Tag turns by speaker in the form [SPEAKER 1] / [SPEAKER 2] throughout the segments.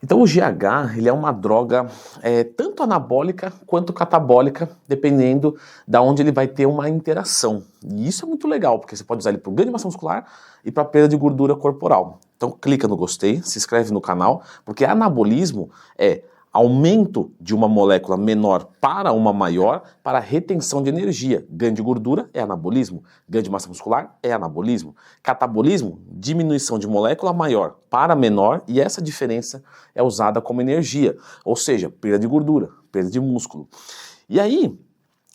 [SPEAKER 1] Então o GH, ele é uma droga tanto anabólica quanto catabólica, dependendo da onde ele vai ter uma interação. E isso é muito legal, porque você pode usar ele para o ganho de massa muscular e para perda de gordura corporal. Então clica no gostei, se inscreve no canal, porque anabolismo é aumento de uma molécula menor para uma maior para retenção de energia. Ganho de gordura é anabolismo, ganho de massa muscular é anabolismo. Catabolismo, diminuição de molécula maior para menor, e essa diferença é usada como energia, ou seja, perda de gordura, perda de músculo. E aí,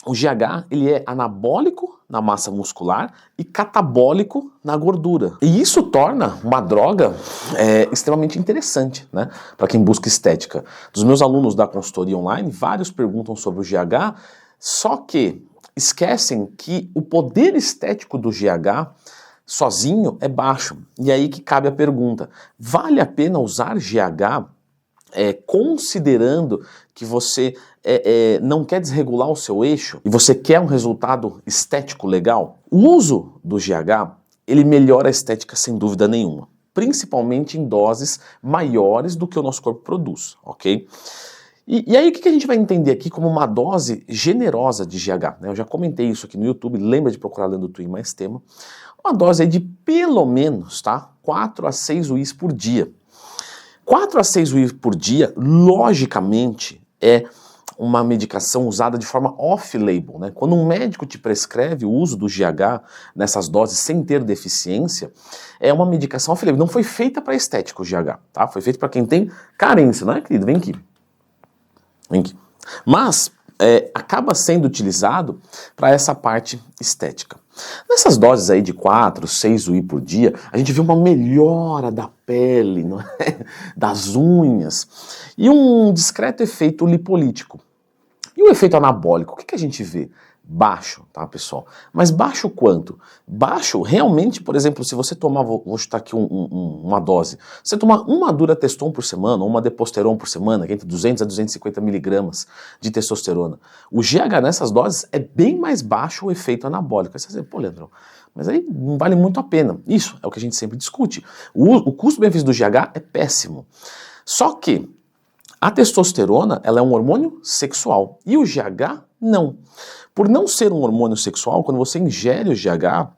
[SPEAKER 1] o GH ele é anabólico na massa muscular e catabólico na gordura. E isso torna uma droga extremamente interessante, né, para quem busca estética. Dos meus alunos da consultoria online, vários perguntam sobre o GH, só que esquecem que o poder estético do GH sozinho é baixo. E aí que cabe a pergunta, vale a pena usar GH considerando que você não quer desregular o seu eixo e você quer um resultado estético legal? O uso do GH, ele melhora a estética sem dúvida nenhuma, principalmente em doses maiores do que o nosso corpo produz, ok? E aí o que a gente vai entender aqui como uma dose generosa de GH? Eu já comentei isso aqui no YouTube, lembra de procurar Leandro Twin mais tema. Uma dose aí de pelo menos, tá, 4 a 6 UIs por dia. 4 a 6 UIs por dia, logicamente, é uma medicação usada de forma off-label, né? Quando um médico te prescreve o uso do GH nessas doses sem ter deficiência, é uma medicação off-label. Não foi feita para estética o GH, tá? Foi feita para quem tem carência, não é, querido? Vem aqui. Vem aqui. Mas acaba sendo utilizado para essa parte estética. Nessas doses aí de 4, 6 UI por dia, a gente vê uma melhora da pele, não é? Das unhas, e um discreto efeito lipolítico. E o efeito anabólico, o que a gente vê? Baixo, tá, pessoal? Mas baixo quanto? Baixo, realmente, por exemplo, se você tomar, vou chutar aqui uma dose, você tomar uma durateston por semana, ou uma deposteron por semana, que é entre 200 a 250 miligramas de testosterona, o GH nessas doses é bem mais baixo o efeito anabólico. Aí você vai dizer, pô, Leandro, mas aí não vale muito a pena. Isso é o que a gente sempre discute. O custo-benefício do GH é péssimo. Só que a testosterona, ela é um hormônio sexual e o GH não. Por não ser um hormônio sexual, quando você ingere o GH,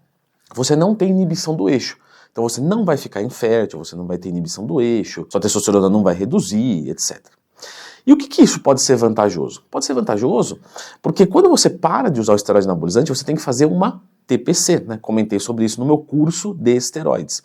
[SPEAKER 1] você não tem inibição do eixo. Então você não vai ficar infértil, você não vai ter inibição do eixo, sua testosterona não vai reduzir, etc. E o que isso pode ser vantajoso? Pode ser vantajoso porque quando você para de usar o esteroide anabolizante, você tem que fazer uma TPC, né? Comentei sobre isso no meu curso de esteroides.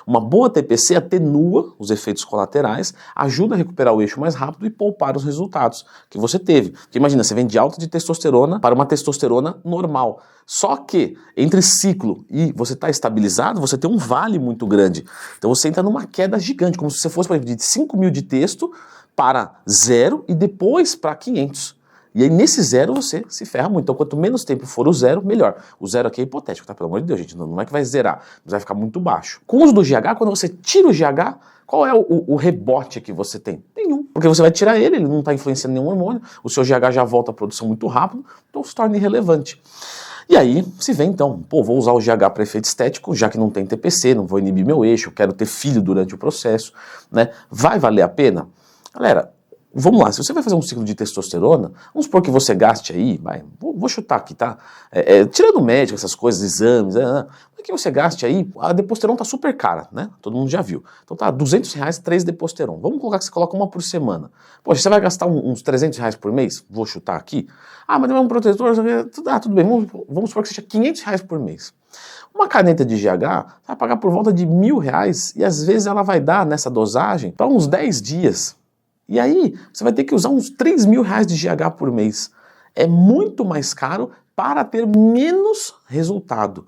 [SPEAKER 1] Uma boa TPC atenua os efeitos colaterais, ajuda a recuperar o eixo mais rápido e poupar os resultados que você teve. Porque imagina, você vem de alta de testosterona para uma testosterona normal. Só que entre ciclo e você está estabilizado, você tem um vale muito grande. Então você entra numa queda gigante, como se você fosse, por exemplo, de 5.000 de testo para 0 e depois para 500. E aí nesse 0 você se ferra muito. Então quanto menos tempo for o 0, melhor. O 0 aqui é hipotético, tá? Pelo amor de Deus, gente. Não é que vai zerar, mas vai ficar muito baixo. Com o uso do GH, quando você tira o GH, qual é o rebote que você tem? Nenhum. Porque você vai tirar ele não está influenciando nenhum hormônio, o seu GH já volta à produção muito rápido, então se torna irrelevante. E aí se vê então, pô, vou usar o GH para efeito estético, já que não tem TPC, não vou inibir meu eixo, quero ter filho durante o processo, né? Vai valer a pena? Galera, vamos lá, se você vai fazer um ciclo de testosterona, vamos supor que você gaste aí, vou chutar aqui, tá? Tirando o médico, essas coisas, exames, que você gaste aí, a deposteron tá super cara, né? Todo mundo já viu. Então tá, R$200, 3 deposteron. Vamos colocar que você coloca uma por semana. Poxa, você vai gastar uns R$300 por mês? Vou chutar aqui. Ah, mas é um protetor, tudo bem, vamos supor que seja R$500 por mês. Uma caneta de GH vai pagar por volta de R$1.000 e às vezes ela vai dar nessa dosagem para uns 10 dias. E aí, você vai ter que usar uns R$3.000 de GH por mês. É muito mais caro para ter menos resultado.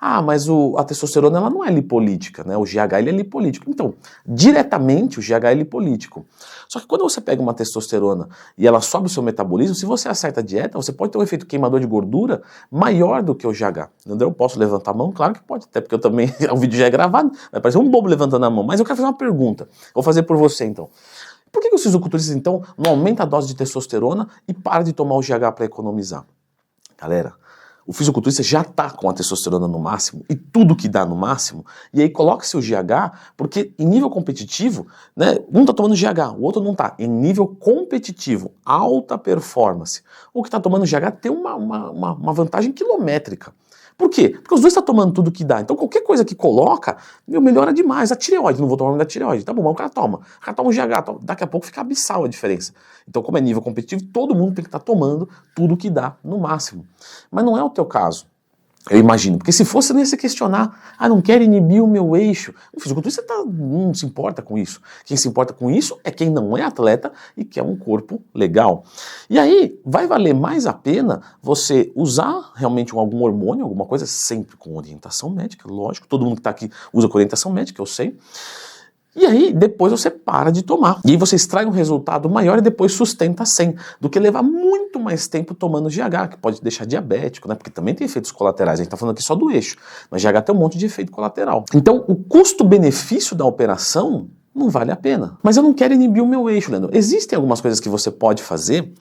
[SPEAKER 1] Ah, mas a testosterona ela não é lipolítica, né? O GH ele é lipolítico. Então, diretamente o GH é lipolítico. Só que quando você pega uma testosterona e ela sobe o seu metabolismo, se você acerta a dieta, você pode ter um efeito queimador de gordura maior do que o GH. Entendeu? Eu posso levantar a mão? Claro que pode, até porque eu também, o vídeo já é gravado, vai parecer um bobo levantando a mão. Mas eu quero fazer uma pergunta. Vou fazer por você então. Por que os fisiculturistas, então, não aumentam a dose de testosterona e param de tomar o GH para economizar? Galera, o fisiculturista já está com a testosterona no máximo e tudo que dá no máximo, e aí coloca-se o GH, porque em nível competitivo, né, um está tomando GH, o outro não está. Em nível competitivo, alta performance, o que está tomando GH tem uma vantagem quilométrica. Por quê? Porque os dois estão tomando tudo que dá. Então qualquer coisa que coloca, melhora demais. A tireoide, não vou tomar da tireoide. Tá bom, mas o cara toma. O cara toma um GH, daqui a pouco fica abissal a diferença. Então, como é nível competitivo, todo mundo tem que estar tomando tudo que dá no máximo. Mas não é o teu caso. Eu imagino, porque se fosse, não ia se questionar, não quero inibir o meu eixo. O fisiculturista não se importa com isso. Quem se importa com isso é quem não é atleta e quer um corpo legal. E aí, vai valer mais a pena você usar realmente algum hormônio, alguma coisa, sempre com orientação médica, lógico, todo mundo que está aqui usa com orientação médica, eu sei. E aí, depois você para de tomar. E aí você extrai um resultado maior e depois sustenta sem, do que levar muito mais tempo tomando GH, que pode deixar diabético, né? Porque também tem efeitos colaterais. A gente tá falando aqui só do eixo, mas GH tem um monte de efeito colateral. Então, o custo-benefício da operação não vale a pena. Mas eu não quero inibir o meu eixo, Leandro. Existem algumas coisas que você pode fazer.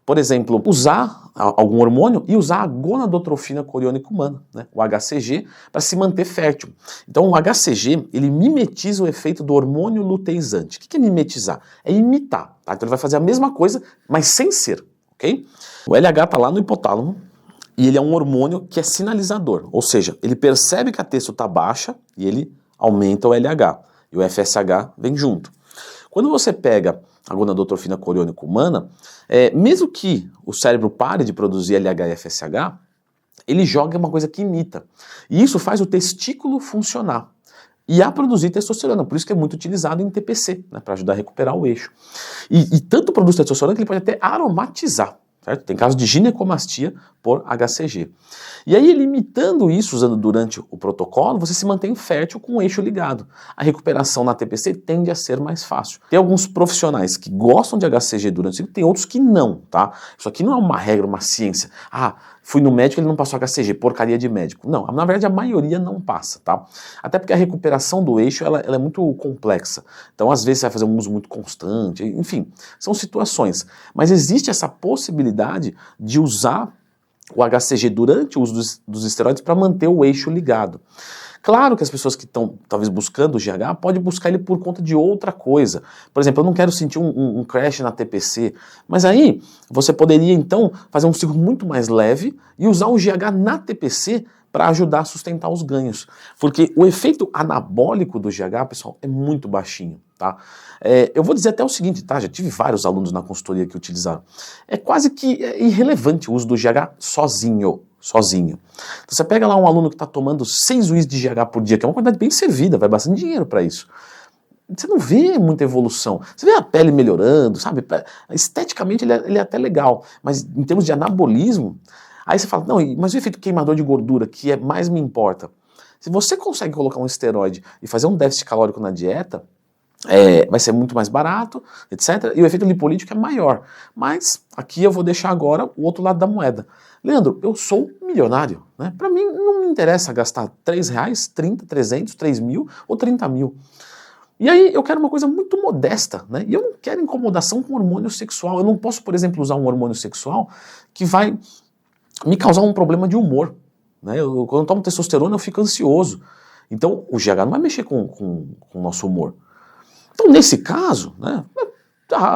[SPEAKER 1] Por exemplo, usar algum hormônio e usar a gonadotrofina coriônica humana, né, o HCG, para se manter fértil. Então o HCG, ele mimetiza o efeito do hormônio luteizante. O que é mimetizar? É imitar, tá? Então ele vai fazer a mesma coisa, mas sem ser, ok? O LH está lá no hipotálamo e ele é um hormônio que é sinalizador, ou seja, ele percebe que a testo está baixa e ele aumenta o LH, e o FSH vem junto. Quando você pega a gonadotrofina coriônica humana, mesmo que o cérebro pare de produzir LH e FSH, ele joga uma coisa que imita. E isso faz o testículo funcionar e a produzir testosterona, por isso que é muito utilizado em TPC, né, para ajudar a recuperar o eixo. E tanto produz testosterona que ele pode até aromatizar. Certo? Tem casos de ginecomastia por HCG. E aí, limitando isso, usando durante o protocolo, você se mantém fértil com o eixo ligado. A recuperação na TPC tende a ser mais fácil. Tem alguns profissionais que gostam de HCG durante o ciclo, tem outros que não, tá? Isso aqui não é uma regra, uma ciência. Fui no médico e ele não passou HCG, porcaria de médico. Não, na verdade a maioria não passa, tá? Até porque a recuperação do eixo, ela é muito complexa. Então, às vezes, você vai fazer um uso muito constante, enfim, são situações. Mas existe essa possibilidade de usar o HCG durante o uso dos esteroides para manter o eixo ligado. Claro que as pessoas que estão talvez buscando o GH podem buscar ele por conta de outra coisa. Por exemplo, eu não quero sentir um crash na TPC, mas aí você poderia então fazer um ciclo muito mais leve e usar o GH na TPC para ajudar a sustentar os ganhos. Porque o efeito anabólico do GH, pessoal, é muito baixinho, tá? Eu vou dizer até o seguinte, tá? Já tive vários alunos na consultoria que utilizaram. É quase que irrelevante o uso do GH sozinho. Então você pega lá um aluno que está tomando 6 UIs de GH por dia, que é uma quantidade bem servida, vai bastante dinheiro para isso. Você não vê muita evolução. Você vê a pele melhorando, sabe? Esteticamente ele é até legal, mas em termos de anabolismo, aí você fala, não, mas o efeito queimador de gordura, que mais me importa? Se você consegue colocar um esteroide e fazer um déficit calórico na dieta, vai ser muito mais barato, etc. E o efeito lipolítico é maior. Mas aqui eu vou deixar agora o outro lado da moeda. Leandro, eu sou milionário, né? Para mim não me interessa gastar R$3, 30, 300, 3 mil ou 30 mil. E aí eu quero uma coisa muito modesta, né? E eu não quero incomodação com hormônio sexual. Eu não posso, por exemplo, usar um hormônio sexual que vai me causar um problema de humor, né? Quando eu tomo testosterona eu fico ansioso. Então o GH não vai mexer com o nosso humor. Então nesse caso, né?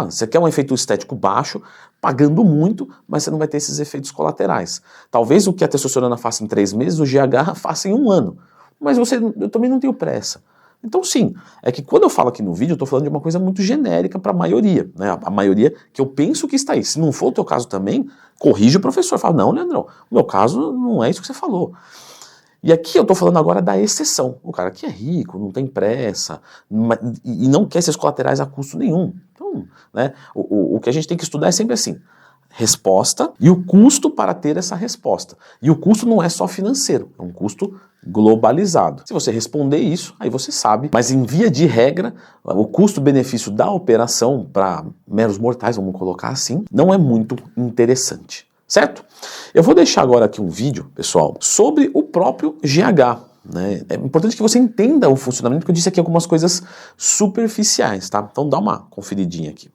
[SPEAKER 1] Você quer um efeito estético baixo, pagando muito, mas você não vai ter esses efeitos colaterais. Talvez o que a testosterona faça em 3 meses, o GH faça em 1 ano. Mas eu também não tenho pressa. Então sim, é que quando eu falo aqui no vídeo, eu estou falando de uma coisa muito genérica para a maioria, né? A maioria que eu penso que está aí. Se não for o teu caso também, corrige o professor. Fala, não, Leandrão, o meu caso não é isso que você falou. E aqui eu estou falando agora da exceção. O cara que é rico, não tem pressa, e não quer esses colaterais a custo nenhum. Então, né, o que a gente tem que estudar é sempre assim, resposta e o custo para ter essa resposta. E o custo não é só financeiro, é um custo globalizado. Se você responder isso, aí você sabe, mas em via de regra, o custo-benefício da operação para meros mortais, vamos colocar assim, não é muito interessante. Certo? Eu vou deixar agora aqui um vídeo, pessoal, sobre o próprio GH. Né? É importante que você entenda o funcionamento, porque eu disse aqui algumas coisas superficiais, tá? Então dá uma conferidinha aqui.